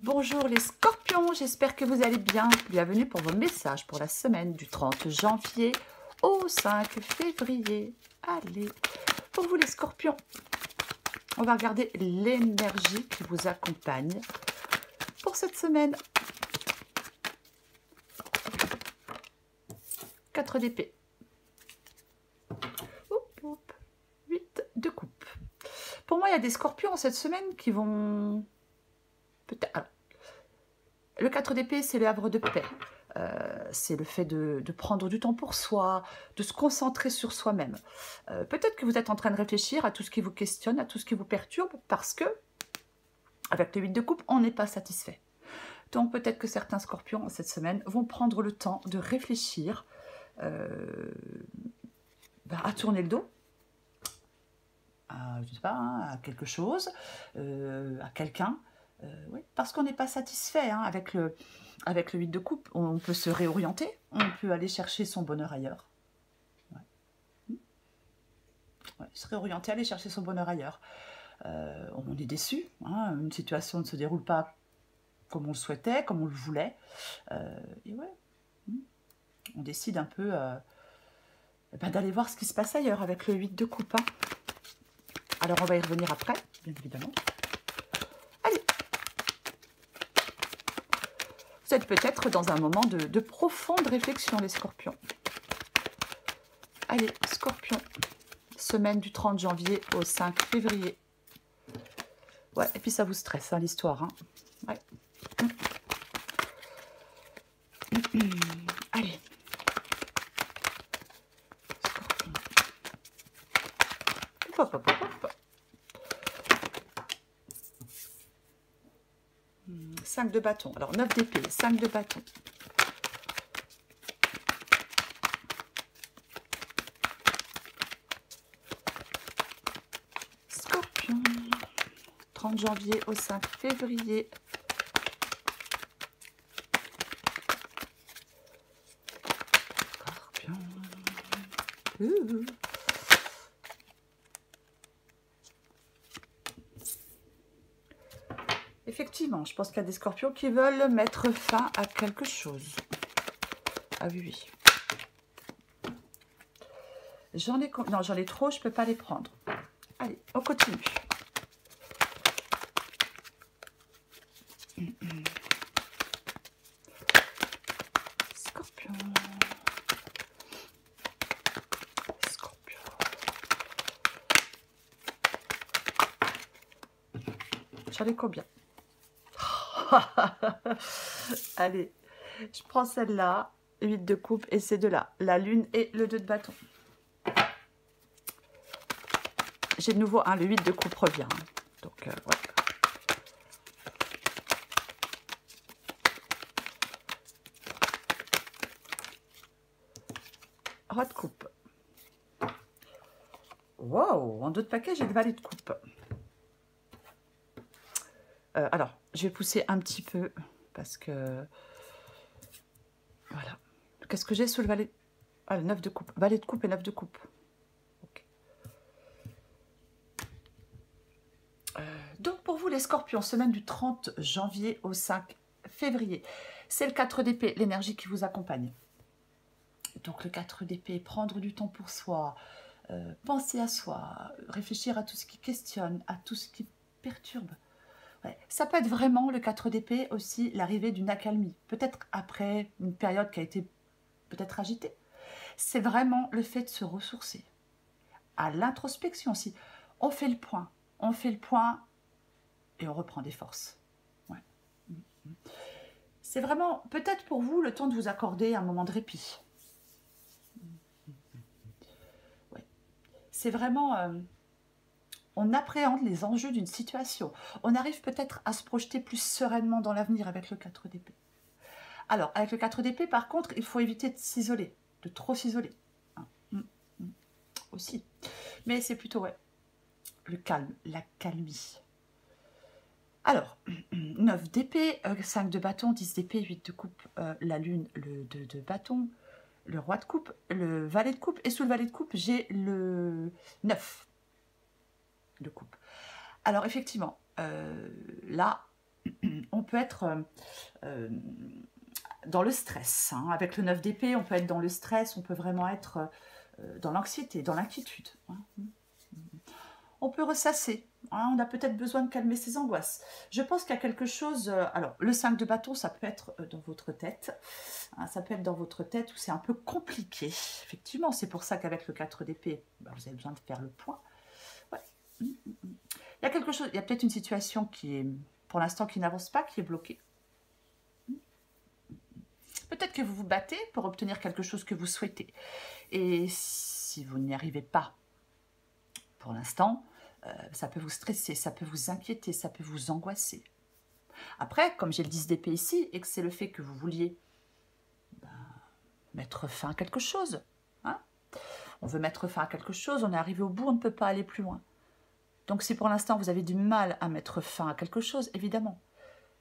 Bonjour les scorpions, j'espère que vous allez bien. Bienvenue pour vos messages pour la semaine du 30 janvier au 5 février. Allez, pour vous les scorpions, on va regarder l'énergie qui vous accompagne pour cette semaine. 4 d'épée. 8 de coupe. Pour moi, il y a des scorpions cette semaine qui vont... peut-être... Le 4 d'épée, c'est le havre de paix. C'est le fait de prendre du temps pour soi, de se concentrer sur soi-même. Peut-être que vous êtes en train de réfléchir à tout ce qui vous questionne, à tout ce qui vous perturbe, parce que, avec le 8 de coupe, on n'est pas satisfait. Donc peut-être que certains scorpions, cette semaine, vont prendre le temps de réfléchir à tourner le dos, je sais pas, à quelque chose, à quelqu'un, oui, parce qu'on n'est pas satisfait avec le 8 de coupe. On peut se réorienter, on peut aller chercher son bonheur ailleurs. Ouais, se réorienter, aller chercher son bonheur ailleurs. On est déçu, une situation ne se déroule pas comme on le souhaitait, comme on le voulait. Et ouais, on décide un peu d'aller voir ce qui se passe ailleurs avec le 8 de coupe. Alors on va y revenir après, bien évidemment. Allez. Vous êtes peut-être dans un moment de profonde réflexion, les scorpions. Allez, scorpion. Semaine du 30 janvier au 5 février. Ouais, et puis ça vous stresse, l'histoire. Ouais. Allez. Scorpion. Hop, hop, hop, hop. 5 de bâton. Alors, 9 d'épée, 5 de bâton. Scorpion. 30 janvier au 5 février. Scorpion. Effectivement, je pense qu'il y a des scorpions qui veulent mettre fin à quelque chose. Ah oui, oui. J'en ai trop, je ne peux pas les prendre. Allez, on continue. Scorpion. Scorpion. J'en ai combien? Allez, je prends celle-là, 8 de coupe, et ces deux-là, la lune et le 2 de bâton. J'ai de nouveau, le 8 de coupe revient. Donc, ouais. Roi de coupe. Wow, en d'autres paquets, j'ai le valet de coupe. Alors, je vais pousser un petit peu parce que... Voilà. Qu'est-ce que j'ai sous le valet? Ah, le 9 de coupe. Valet de coupe et 9 de coupe. Okay. Donc, pour vous, les scorpions, semaine du 30 janvier au 5 février. C'est le 4 d'épée, l'énergie qui vous accompagne. Donc, le 4 d'épée, prendre du temps pour soi, penser à soi, réfléchir à tout ce qui questionne, à tout ce qui perturbe. Ouais. Ça peut être vraiment, le 4 d'épée, aussi l'arrivée d'une accalmie. Peut-être après une période qui a été peut-être agitée. C'est vraiment le fait de se ressourcer. À l'introspection aussi. On fait le point et on reprend des forces. Ouais. C'est vraiment, peut-être pour vous, le temps de vous accorder un moment de répit. Ouais. C'est vraiment... on appréhende les enjeux d'une situation. On arrive peut-être à se projeter plus sereinement dans l'avenir avec le 4 d'épée. Alors, avec le 4 d'épée, par contre, il faut éviter de s'isoler, de trop s'isoler. Aussi. Mais c'est plutôt, ouais, le calme, la calmie. Alors, 9 d'épée, 5 de bâton, 10 d'épée, 8 de coupe, la lune, le 2 de bâton, le roi de coupe, le valet de coupe, et sous le valet de coupe, j'ai le 9 de coupe. Alors, effectivement, là, on peut être dans le stress. Hein. Avec le 9 d'épée, on peut être dans le stress, on peut vraiment être dans l'anxiété, dans l'inquiétude. Hein. On peut ressasser. Hein. On a peut-être besoin de calmer ses angoisses. Je pense qu'il y a quelque chose... alors, le 5 de bâton, ça peut être dans votre tête. Hein, ça peut être dans votre tête où c'est un peu compliqué. Effectivement, c'est pour ça qu'avec le 4 d'épée, bah, vous avez besoin de faire le point. Ouais. Il y a quelque chose... Il y a peut-être une situation qui est, pour l'instant, qui n'avance pas, qui est bloquée. Peut-être que vous vous battez pour obtenir quelque chose que vous souhaitez. Et si vous n'y arrivez pas pour l'instant, ça peut vous stresser, ça peut vous inquiéter, ça peut vous angoisser. Après, comme j'ai le 10 d'épée ici, et que c'est le fait que vous vouliez mettre fin à quelque chose. Hein, on veut mettre fin à quelque chose, on est arrivé au bout, on ne peut pas aller plus loin. Donc si pour l'instant vous avez du mal à mettre fin à quelque chose, évidemment,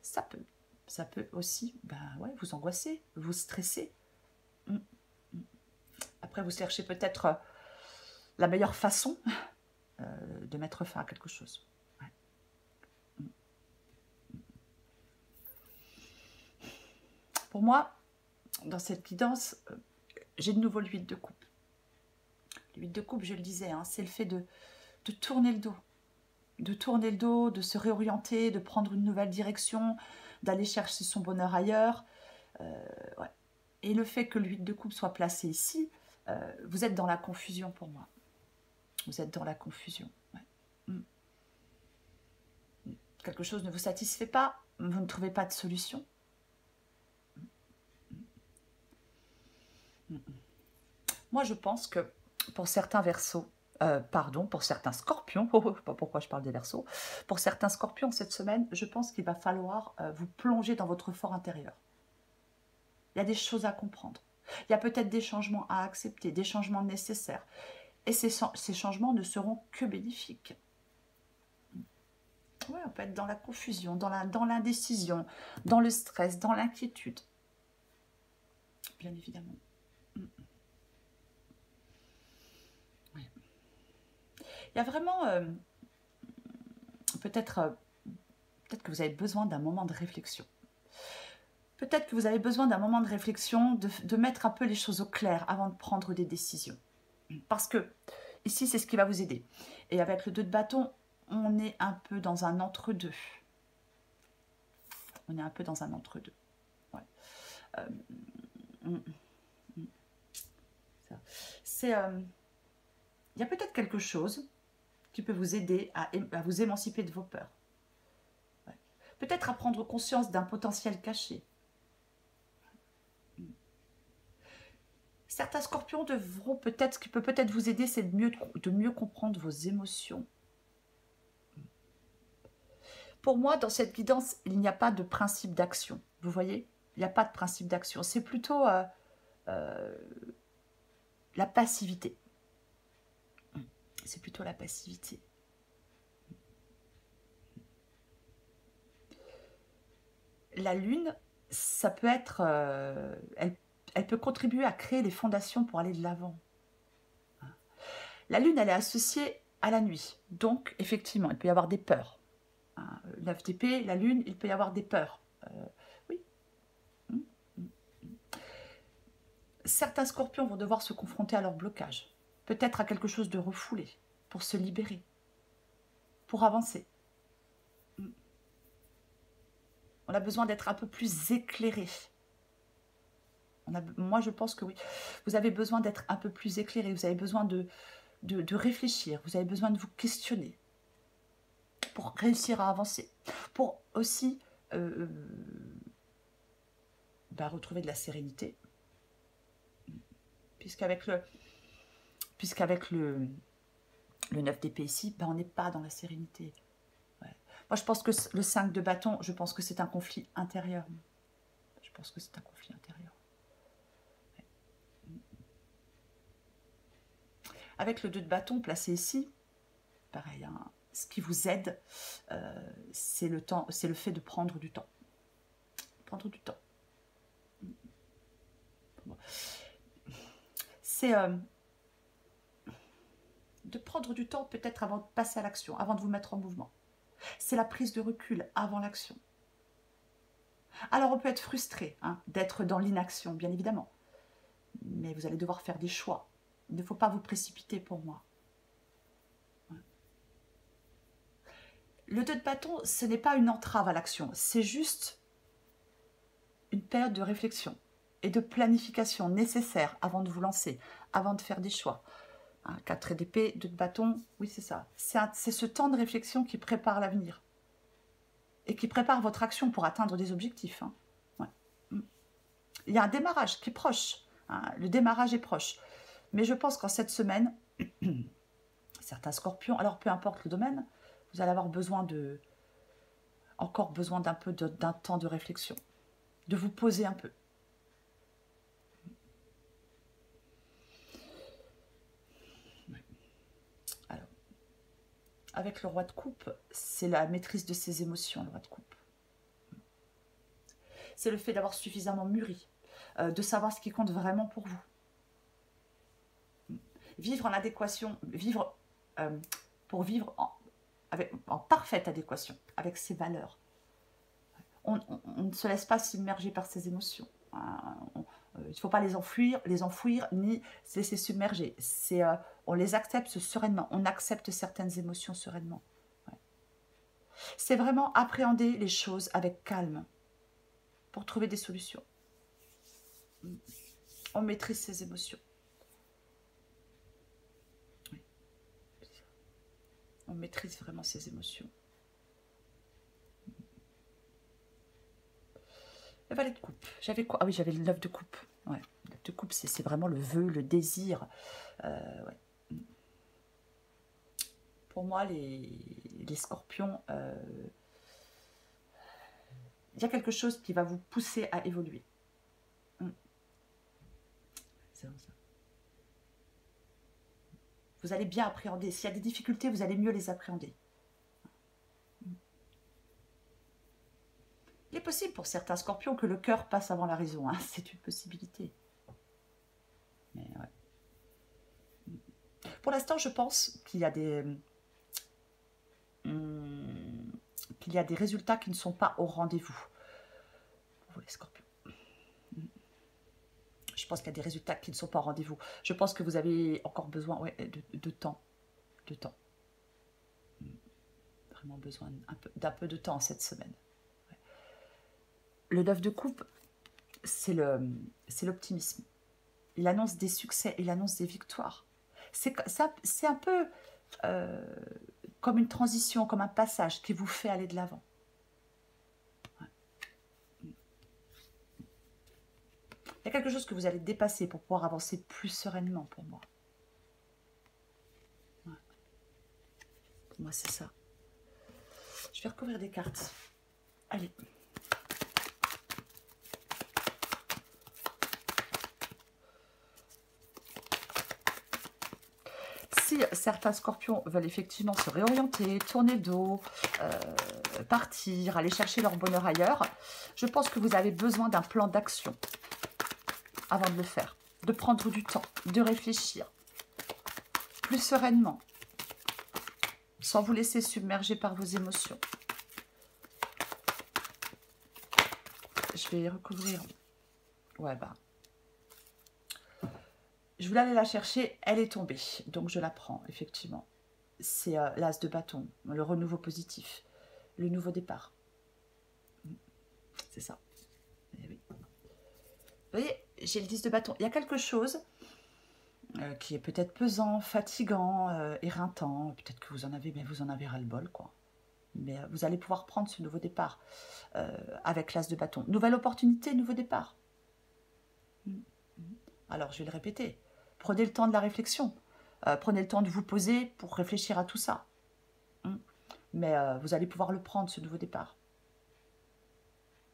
ça peut aussi ouais, vous angoisser, vous stresser. Après, vous cherchez peut-être la meilleure façon de mettre fin à quelque chose. Ouais. Pour moi, dans cette guidance, j'ai de nouveau l'huile de coupe. L'huile de coupe, je le disais, hein, c'est le fait de tourner le dos. De tourner le dos, de se réorienter, de prendre une nouvelle direction, d'aller chercher son bonheur ailleurs. Ouais. Et le fait que l'huile de coupe soit placée ici, vous êtes dans la confusion pour moi. Vous êtes dans la confusion. Ouais. Quelque chose ne vous satisfait pas, vous ne trouvez pas de solution. Moi, je pense que pour certains Verseaux, pour certains Scorpions, je ne sais pas pourquoi je parle des Verseaux, pour certains Scorpions cette semaine, je pense qu'il va falloir vous plonger dans votre fort intérieur. Il y a des choses à comprendre. Il y a peut-être des changements à accepter, des changements nécessaires. Et ces changements ne seront que bénéfiques. Oui, on peut être dans la confusion, dans l'indécision, dans le stress, dans l'inquiétude. Bien évidemment. Oui. Il y a vraiment... peut-être que vous avez besoin d'un moment de réflexion. Peut-être que vous avez besoin d'un moment de réflexion, de mettre un peu les choses au clair avant de prendre des décisions. Parce que ici, c'est ce qui va vous aider. Et avec le 2 de bâton, on est un peu dans un entre-deux. On est un peu dans un entre-deux. Ouais. C'est... il y a peut-être quelque chose qui peut vous aider à vous émanciper de vos peurs. Ouais. Peut-être à prendre conscience d'un potentiel caché. Certains scorpions devront peut-être, ce qui peut peut-être vous aider, c'est de mieux comprendre vos émotions. Pour moi, dans cette guidance, il n'y a pas de principe d'action. Vous voyez, il n'y a pas de principe d'action. C'est plutôt la passivité. C'est plutôt la passivité. La lune, ça peut être... elle peut contribuer à créer les fondations pour aller de l'avant. La lune, elle est associée à la nuit. Donc, effectivement, il peut y avoir des peurs. Le 9 d'épée, la lune, il peut y avoir des peurs. Oui. Certains scorpions vont devoir se confronter à leur blocage. Peut-être à quelque chose de refoulé, pour se libérer, pour avancer. On a besoin d'être un peu plus éclairé. Moi, je pense que oui. Vous avez besoin d'être un peu plus éclairé. Vous avez besoin de réfléchir. Vous avez besoin de vous questionner pour réussir à avancer. Pour aussi retrouver de la sérénité. Puisqu'avec le 9 d'épée ici, on n'est pas dans la sérénité. Ouais. Moi, je pense que le 5 de bâton, je pense que c'est un conflit intérieur. Je pense que c'est un conflit intérieur. Ouais. Avec le 2 de bâton placé ici, pareil, hein, ce qui vous aide, c'est le fait de prendre du temps. Prendre du temps. Bon. C'est de prendre du temps peut-être avant de passer à l'action, avant de vous mettre en mouvement. C'est la prise de recul avant l'action. Alors, on peut être frustré hein, d'être dans l'inaction, bien évidemment. Mais vous allez devoir faire des choix. Il ne faut pas vous précipiter pour moi. Le 2 de bâton, ce n'est pas une entrave à l'action. C'est juste une période de réflexion et de planification nécessaire avant de vous lancer, avant de faire des choix. 4 d'épée, 2 de bâton, oui c'est ça. C'est ce temps de réflexion qui prépare l'avenir. Et qui prépare votre action pour atteindre des objectifs. Hein. Ouais. Il y a un démarrage qui est proche. Hein. Le démarrage est proche. Mais je pense qu'en cette semaine, certains scorpions, alors peu importe le domaine, vous allez avoir encore besoin d'un temps de réflexion. De vous poser un peu. Alors, avec le roi de coupe, c'est la maîtrise de ses émotions, le roi de coupe. C'est le fait d'avoir suffisamment mûri, de savoir ce qui compte vraiment pour vous. Vivre en adéquation, pour vivre en parfaite adéquation avec ses valeurs. On ne se laisse pas submerger par ses émotions. Il ne faut pas les enfouir ni se laisser submerger. On les accepte sereinement. On accepte certaines émotions sereinement. Ouais. C'est vraiment appréhender les choses avec calme pour trouver des solutions. On maîtrise ses émotions. Oui. On maîtrise vraiment ses émotions. Le valet de coupe. J'avais quoi? Ah oui, j'avais le 9 de coupe. Ouais. Le 9 de coupe, c'est vraiment le vœu, le désir. Ouais. Pour moi, les scorpions, il y a quelque chose qui va vous pousser à évoluer. C'est comme ça. Vous allez bien appréhender. S'il y a des difficultés, vous allez mieux les appréhender. Il est possible pour certains scorpions que le cœur passe avant la raison. Hein. C'est une possibilité. Mais ouais. Pour l'instant, je pense qu'il y a des résultats qui ne sont pas au rendez-vous. Pour vous, les scorpions. Je pense qu'il y a des résultats qui ne sont pas au rendez-vous. Je pense que vous avez encore besoin de temps. De temps. Vraiment besoin d'un peu de temps cette semaine. Le 9 de coupe, c'est l'optimisme. Il annonce des succès, il annonce des victoires. C'est un peu comme une transition, comme un passage qui vous fait aller de l'avant. Ouais. Il y a quelque chose que vous allez dépasser pour pouvoir avancer plus sereinement pour moi. Ouais. Pour moi, c'est ça. Je vais recouvrir des cartes. Allez. Si certains scorpions veulent effectivement se réorienter, tourner le dos, partir, aller chercher leur bonheur ailleurs, je pense que vous avez besoin d'un plan d'action avant de le faire, de prendre du temps, de réfléchir plus sereinement, sans vous laisser submerger par vos émotions. Je vais recouvrir. Ouais, bah. Je voulais aller la chercher, elle est tombée, donc je la prends, effectivement. C'est l'as de bâton, le renouveau positif, le nouveau départ. C'est ça. Eh oui. Vous voyez, j'ai le 10 de bâton. Il y a quelque chose qui est peut-être pesant, fatigant, éreintant. Peut-être que vous en avez, mais vous en avez ras-le-bol, quoi. Mais vous allez pouvoir prendre ce nouveau départ avec l'as de bâton. Nouvelle opportunité, nouveau départ. Alors, je vais le répéter. Prenez le temps de la réflexion. Prenez le temps de vous poser pour réfléchir à tout ça. Mais vous allez pouvoir le prendre, ce nouveau départ.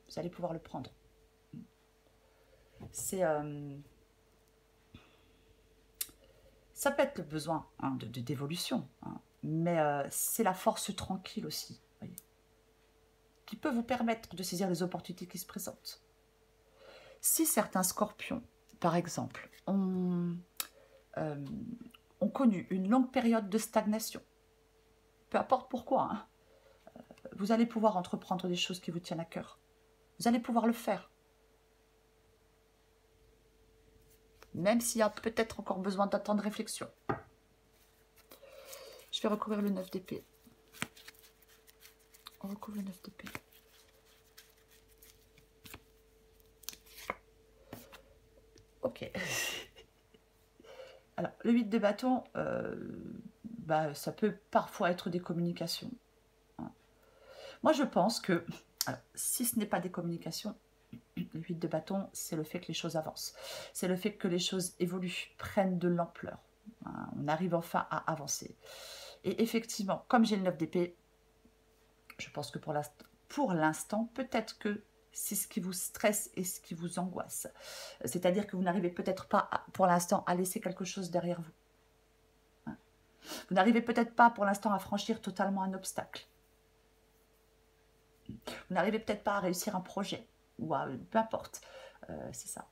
Vous allez pouvoir le prendre. C'est... ça peut être le besoin d'évolution, mais c'est la force tranquille aussi, voyez, qui peut vous permettre de saisir les opportunités qui se présentent. Si certains scorpions, par exemple, ont connu une longue période de stagnation, peu importe pourquoi, vous allez pouvoir entreprendre des choses qui vous tiennent à cœur. Vous allez pouvoir le faire. Même s'il y a peut-être encore besoin d'un temps de réflexion. Je vais recouvrir le 9 d'épée. On recouvre le 9 d'épée. Ok. Alors, le 8 de bâton, ça peut parfois être des communications. Moi, je pense que, alors, si ce n'est pas des communications, le 8 de bâton, c'est le fait que les choses avancent. C'est le fait que les choses évoluent, prennent de l'ampleur. On arrive enfin à avancer. Et effectivement, comme j'ai le 9 d'épée, je pense que pour l'instant, peut-être que c'est ce qui vous stresse et ce qui vous angoisse. C'est-à-dire que vous n'arrivez peut-être pas, pour l'instant, à laisser quelque chose derrière vous. Vous n'arrivez peut-être pas, pour l'instant, à franchir totalement un obstacle. Vous n'arrivez peut-être pas à réussir un projet. Ou peu importe. C'est ça.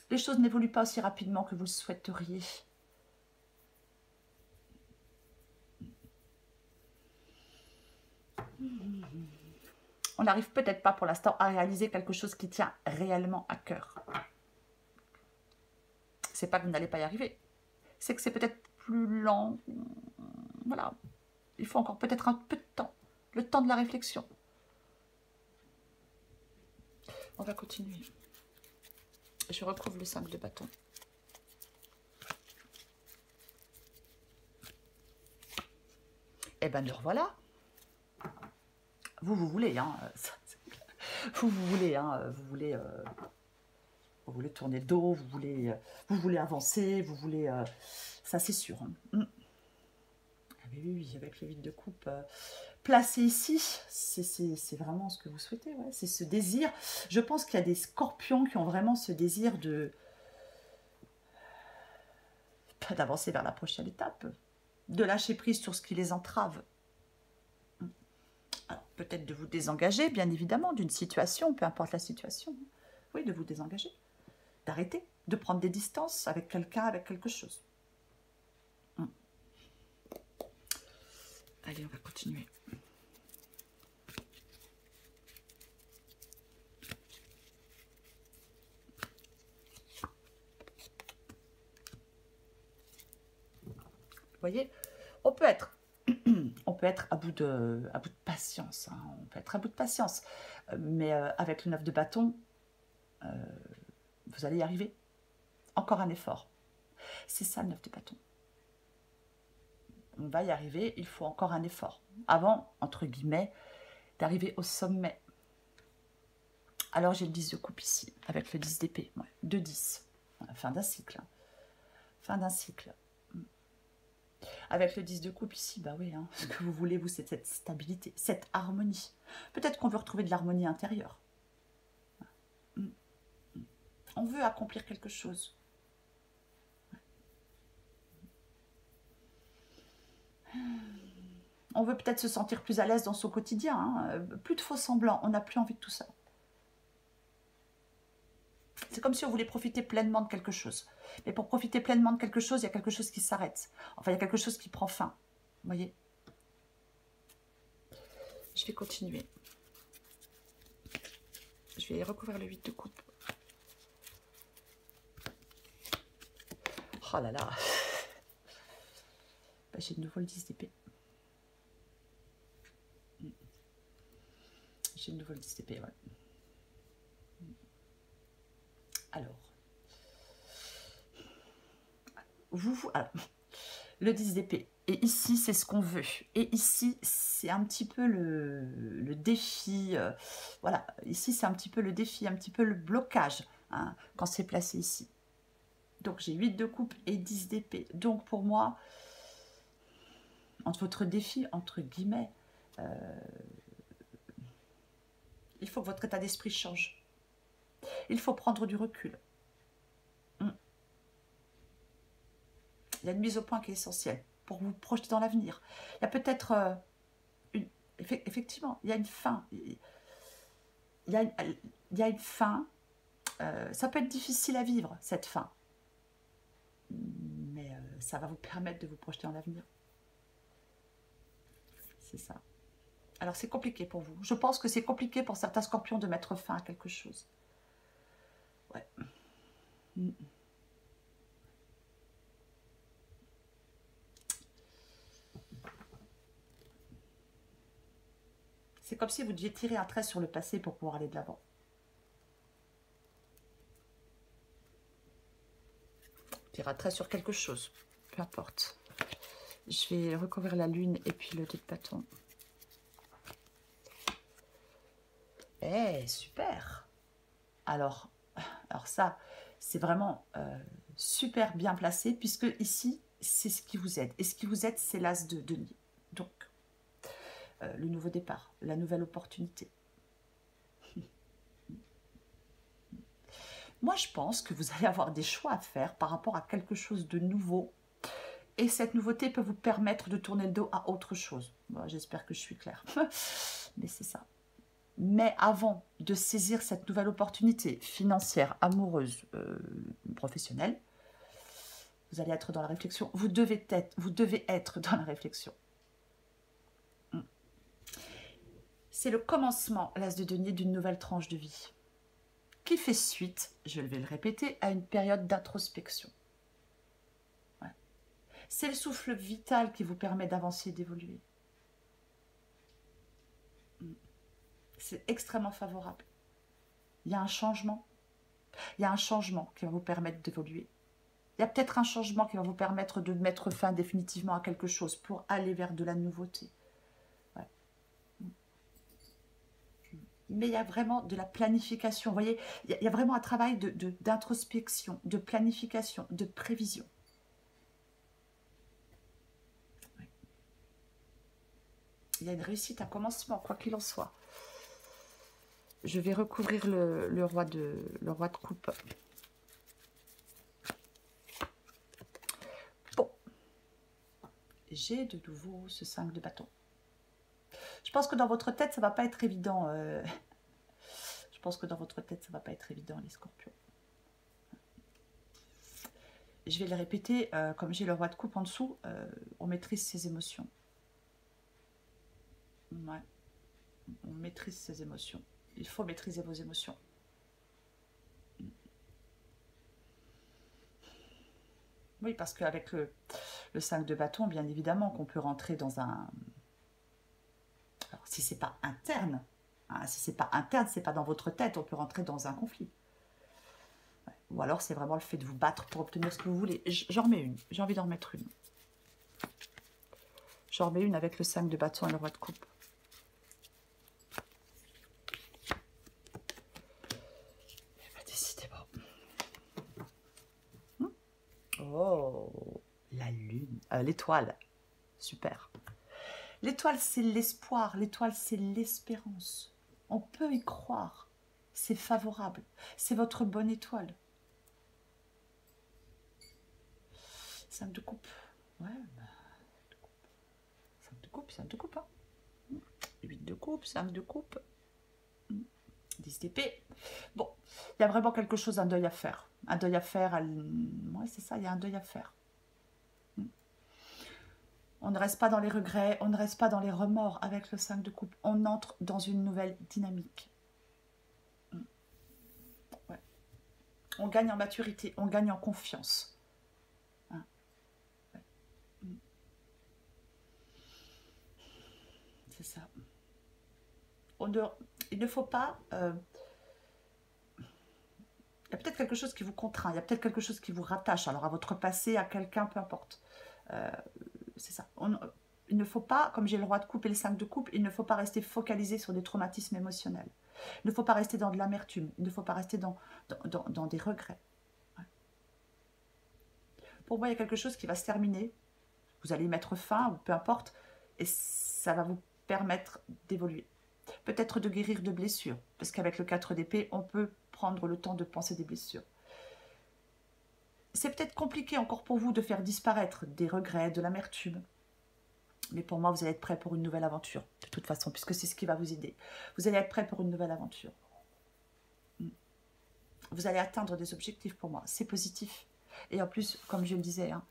Les choses n'évoluent pas aussi rapidement que vous le souhaiteriez. On n'arrive peut-être pas pour l'instant à réaliser quelque chose qui tient réellement à cœur. C'est pas que vous n'allez pas y arriver. C'est que c'est peut-être plus lent. Voilà. Il faut encore peut-être un peu de temps. Le temps de la réflexion. On va continuer. Je recouvre le 5 de bâton. Eh ben, le revoilà. Vous voulez, hein. Vous voulez, hein. Vous voulez tourner le dos, vous voulez avancer, vous voulez... ça, c'est sûr. Hein. Ah, mais oui, avec le 8 de coupe placé ici, c'est vraiment ce que vous souhaitez. Ouais. C'est ce désir. Je pense qu'il y a des scorpions qui ont vraiment ce désir d'avancer vers la prochaine étape, de lâcher prise sur ce qui les entrave. Alors, peut-être de vous désengager, bien évidemment, d'une situation, peu importe la situation. Oui, de vous désengager, d'arrêter, de prendre des distances avec quelqu'un, avec quelque chose. Allez, on va continuer. Vous voyez, on peut être à bout de patience. Hein. On peut être à bout de patience. Mais avec le 9 de bâton, vous allez y arriver. Encore un effort. C'est ça le 9 de bâton. On va y arriver, il faut encore un effort. Avant, entre guillemets, d'arriver au sommet. Alors j'ai le 10 de coupe ici, avec le 10 d'épée. Ouais, 2-10. Fin d'un cycle. Hein. Fin d'un cycle. Avec le 10 de coupe ici, bah oui, hein, ce que vous voulez, vous, c'est cette stabilité, cette harmonie. Peut-être qu'on veut retrouver de l'harmonie intérieure. On veut accomplir quelque chose. On veut peut-être se sentir plus à l'aise dans son quotidien. Hein. Plus de faux semblants, on n'a plus envie de tout ça. C'est comme si on voulait profiter pleinement de quelque chose. Mais pour profiter pleinement de quelque chose, il y a quelque chose qui s'arrête. Enfin, il y a quelque chose qui prend fin. Vous voyez? Je vais continuer. Je vais recouvrir le 8 de coupe. Oh là là. Bah, j'ai de nouveau le 10 d'épée. J'ai de nouveau le 10 d'épée, ouais. Alors, alors, le 10 d'épée. Et ici, c'est ce qu'on veut. Et ici, c'est un petit peu le défi. Voilà, ici, c'est un petit peu le défi, un petit peu le blocage, hein, quand c'est placé ici. Donc, j'ai 8 de coupe et 10 d'épée. Donc, pour moi, entre votre défi, entre guillemets, il faut que votre état d'esprit change. Il faut prendre du recul. Il y a une mise au point qui est essentielle pour vous projeter dans l'avenir. Il y a peut-être effectivement, il y a une fin. Il y a une fin. Ça peut être difficile à vivre, cette fin. Mais ça va vous permettre de vous projeter dans l'avenir. C'est ça. Alors, c'est compliqué pour vous. Je pense que c'est compliqué pour certains scorpions de mettre fin à quelque chose. Ouais. C'est comme si vous deviez tirer un trait sur le passé pour pouvoir aller de l'avant. Tirer un trait sur quelque chose, peu importe. Je vais recouvrir la lune et puis le 2 de bâton. Eh, super! Alors ça, c'est vraiment super bien placé, puisque ici, c'est ce qui vous aide. Et ce qui vous aide, c'est l'as de denier. Donc, le nouveau départ, la nouvelle opportunité. Moi, je pense que vous allez avoir des choix à faire par rapport à quelque chose de nouveau. Et cette nouveauté peut vous permettre de tourner le dos à autre chose. Bon, j'espère que je suis claire. Mais c'est ça. Mais avant de saisir cette nouvelle opportunité financière, amoureuse, professionnelle, vous allez être dans la réflexion. Vous devez être dans la réflexion. C'est le commencement, l'as de denier, d'une nouvelle tranche de vie qui fait suite, je vais le répéter, à une période d'introspection. Ouais. C'est le souffle vital qui vous permet d'avancer et d'évoluer. C'est extrêmement favorable. Il y a un changement. Il y a un changement qui va vous permettre d'évoluer. Il y a peut-être un changement qui va vous permettre de mettre fin définitivement à quelque chose pour aller vers de la nouveauté. Ouais. Mais il y a vraiment de la planification. Vous voyez, il y a vraiment un travail d'introspection, de planification, de prévision. Ouais. Il y a une réussite, un commencement, quoi qu'il en soit. Je vais recouvrir le roi de coupe. Bon. J'ai de nouveau ce 5 de bâton. Je pense que dans votre tête, ça ne va pas être évident. Je pense que dans votre tête, ça ne va pas être évident, les scorpions. Je vais le répéter, comme j'ai le roi de coupe en dessous, on maîtrise ses émotions. Ouais. On maîtrise ses émotions. Il faut maîtriser vos émotions. Oui, parce qu'avec le 5 de bâton, bien évidemment qu'on peut rentrer dans un... Alors, si c'est pas interne, hein, si c'est pas interne, c'est pas dans votre tête, on peut rentrer dans un conflit. Ouais. Ou alors c'est vraiment le fait de vous battre pour obtenir ce que vous voulez. J'en remets une, j'ai envie d'en remettre une. J'en remets une avec le 5 de bâton et le roi de coupe. Décidément. Oh, la lune, l'étoile, super. L'étoile, c'est l'espoir, l'étoile, c'est l'espérance. On peut y croire, c'est favorable, c'est votre bonne étoile. 5 de coupe, ouais, 5 de coupe, 5 de coupe, hein. 8 de coupe, 5 de coupe, 10 d'épée. Bon, il y a vraiment quelque chose, un deuil à faire. Un deuil à faire, ouais, c'est ça, il y a un deuil à faire. On ne reste pas dans les regrets, on ne reste pas dans les remords avec le 5 de coupe. On entre dans une nouvelle dynamique. Ouais. On gagne en maturité, on gagne en confiance. Hein. Ouais. C'est ça. Il ne faut pas... il y a peut-être quelque chose qui vous contraint, il y a peut-être quelque chose qui vous rattache, alors à votre passé, à quelqu'un, peu importe. C'est ça. Il ne faut pas, comme j'ai le roi de coupe et le 5 de coupe, il ne faut pas rester focalisé sur des traumatismes émotionnels. Il ne faut pas rester dans de l'amertume. Il ne faut pas rester dans des regrets. Ouais. Pour moi, il y a quelque chose qui va se terminer. Vous allez y mettre fin, ou peu importe, et ça va vous permettre d'évoluer. Peut-être de guérir de blessures, parce qu'avec le 4 d'épée, on peut prendre le temps de penser des blessures. C'est peut-être compliqué encore pour vous de faire disparaître des regrets, de l'amertume. Mais pour moi, vous allez être prêt pour une nouvelle aventure, de toute façon, puisque c'est ce qui va vous aider. Vous allez être prêt pour une nouvelle aventure. Vous allez atteindre des objectifs pour moi. C'est positif. Et en plus, comme je le disais, hein,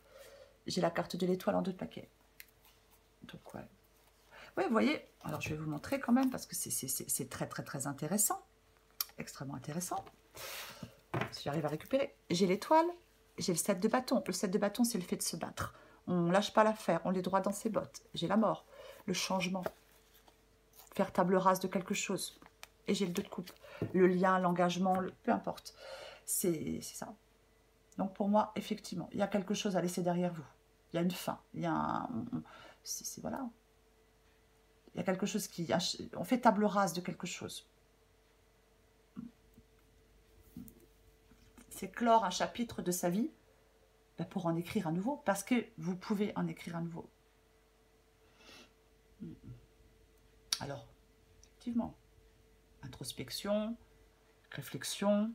j'ai la carte de l'étoile en 2 de paquet. Donc, ouais. Oui, vous voyez, alors je vais vous montrer quand même, parce que c'est très, très, très intéressant. Extrêmement intéressant. Si j'arrive à récupérer. J'ai l'étoile, j'ai le 7 de bâton. Le 7 de bâton, c'est le fait de se battre. On ne lâche pas l'affaire, on est droit dans ses bottes. J'ai la mort, le changement. Faire table rase de quelque chose. Et j'ai le 2 de coupe. Le lien, l'engagement, peu importe. C'est ça. Donc pour moi, effectivement, il y a quelque chose à laisser derrière vous. Il y a une fin. Il y a un... voilà. Il y a quelque chose qui... On fait table rase de quelque chose. C'est clore un chapitre de sa vie pour en écrire un nouveau, parce que vous pouvez en écrire un nouveau. Alors, effectivement, introspection, réflexion,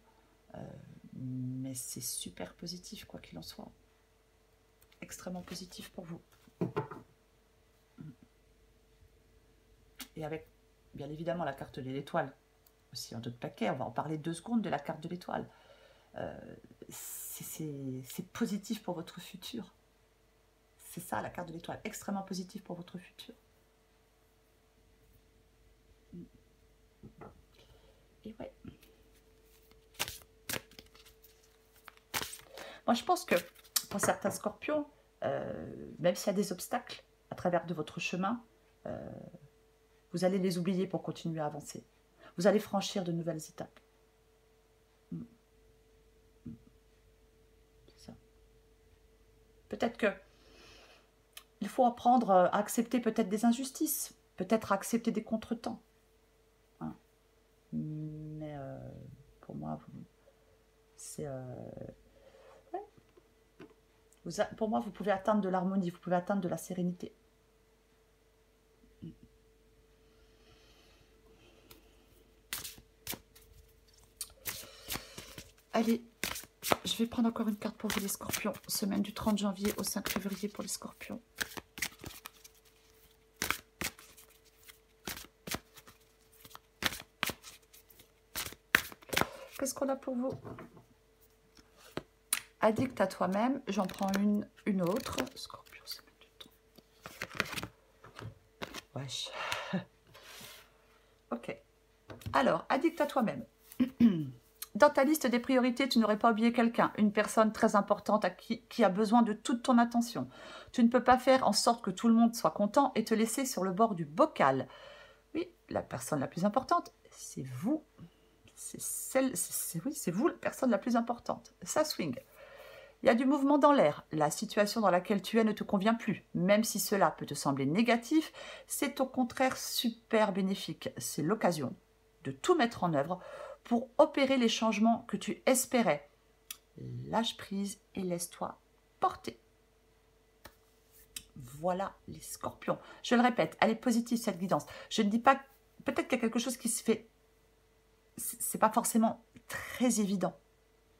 mais c'est super positif, quoi qu'il en soit. Extrêmement positif pour vous. Et avec, bien évidemment, la carte de l'étoile, aussi en d'autres paquets, on va en parler 2 secondes de la carte de l'étoile. C'est positif pour votre futur. C'est ça, la carte de l'étoile, extrêmement positif pour votre futur. Et ouais. Moi, je pense que pour certains scorpions, même s'il y a des obstacles à travers de votre chemin, vous allez les oublier pour continuer à avancer. Vous allez franchir de nouvelles étapes. C'est ça. Peut-être que il faut apprendre à accepter peut-être des injustices, peut-être à accepter des contretemps. Hein. Mais pour moi, c'est... ouais. Pour moi, vous pouvez atteindre de l'harmonie, vous pouvez atteindre de la sérénité. Allez, je vais prendre encore une carte pour vous les scorpions. Semaine du 30 janvier au 5 février pour les scorpions. Qu'est-ce qu'on a pour vous? Addict à toi-même. J'en prends une autre. Scorpion, semaine du 30. Wesh. Ok. Alors, addict à toi-même. Dans ta liste des priorités, tu n'aurais pas oublié quelqu'un, une personne très importante qui a besoin de toute ton attention. Tu ne peux pas faire en sorte que tout le monde soit content et te laisser sur le bord du bocal. Oui, la personne la plus importante, c'est vous. C'est vous la personne la plus importante. Ça swing. Il y a du mouvement dans l'air. La situation dans laquelle tu es ne te convient plus. Même si cela peut te sembler négatif, c'est au contraire super bénéfique. C'est l'occasion de tout mettre en œuvre pour opérer les changements que tu espérais. Lâche prise et laisse-toi porter. Voilà les scorpions. Je le répète, elle est positive cette guidance. Je ne dis pas, peut-être qu'il y a quelque chose qui se fait, c'est pas forcément très évident,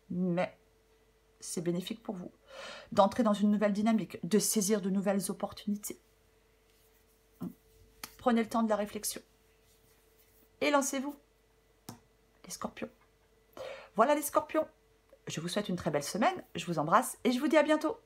mais c'est bénéfique pour vous. D'entrer dans une nouvelle dynamique, de saisir de nouvelles opportunités. Prenez le temps de la réflexion. Et lancez-vous. Les scorpions. Voilà les scorpions. Je vous souhaite une très belle semaine, je vous embrasse et je vous dis à bientôt.